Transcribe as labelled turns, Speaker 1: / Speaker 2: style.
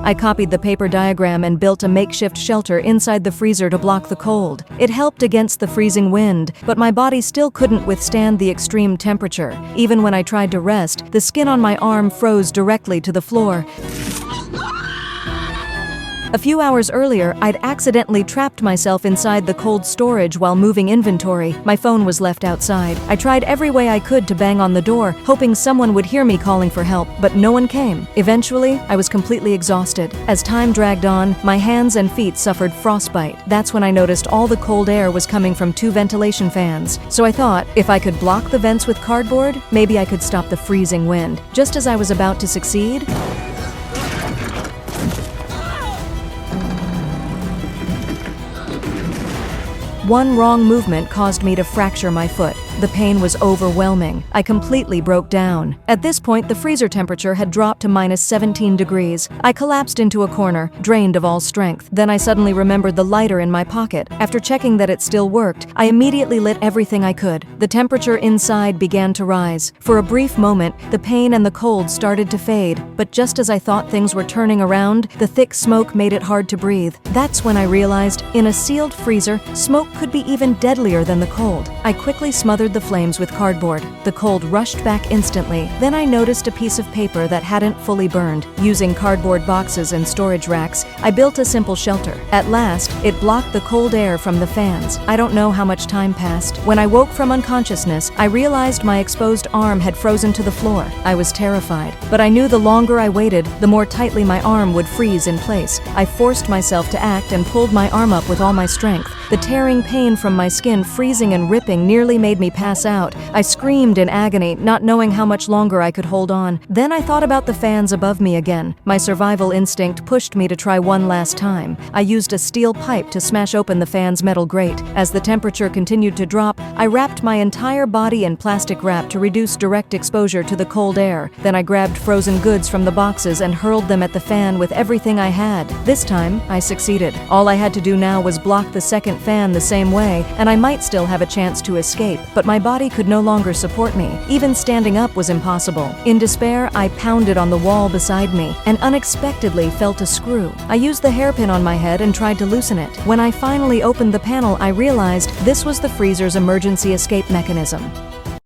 Speaker 1: I copied the paper diagram and built a makeshift shelter inside the freezer to block the cold. It helped against the freezing wind, but my body still couldn't withstand the extreme temperature. Even when I tried to rest, the skin on my arm froze directly to the floor. A few hours earlier, I'd accidentally trapped myself inside the cold storage while moving inventory. My phone was left outside. I tried every way I could to bang on the door, hoping someone would hear me calling for help, but no one came. Eventually, I was completely exhausted. As time dragged on, my hands and feet suffered frostbite. That's when I noticed all the cold air was coming from 2 ventilation fans. So I thought, if I could block the vents with cardboard, maybe I could stop the freezing wind. Just as I was about to succeed, one wrong movement caused me to fracture my foot. The pain was overwhelming. I completely broke down. At this point, the freezer temperature had dropped to -17 degrees. I collapsed into a corner, drained of all strength. Then I suddenly remembered the lighter in my pocket. After checking that it still worked, I immediately lit everything I could. The temperature inside began to rise. For a brief moment, the pain and the cold started to fade. But just as I thought things were turning around, the thick smoke made it hard to breathe. That's when I realized, in a sealed freezer, smoke could be even deadlier than the cold. I quickly smothered the flames with cardboard. The cold rushed back instantly. Then I noticed a piece of paper that hadn't fully burned. Using cardboard boxes and storage racks, I built a simple shelter. At last, it blocked the cold air from the fans. I don't know how much time passed. When I woke from unconsciousness, I realized my exposed arm had frozen to the floor. I was terrified, but I knew the longer I waited, the more tightly my arm would freeze in place. I forced myself to act and pulled my arm up with all my strength. The tearing pain from my skin freezing and ripping nearly made me pass out. I screamed in agony, not knowing how much longer I could hold on. Then I thought about the fans above me again. My survival instinct pushed me to try one last time. I used a steel pipe to smash open the fan's metal grate. As the temperature continued to drop, I wrapped my entire body in plastic wrap to reduce direct exposure to the cold air. Then I grabbed frozen goods from the boxes and hurled them at the fan with everything I had. This time, I succeeded. All I had to do now was block the second fan the same way, and I might still have a chance to escape, but my body could no longer support me. Even standing up was impossible. In despair, I pounded on the wall beside me and unexpectedly felt a screw. I used the hairpin on my head and tried to loosen it. When I finally opened the panel, I realized this was the freezer's emergency escape mechanism.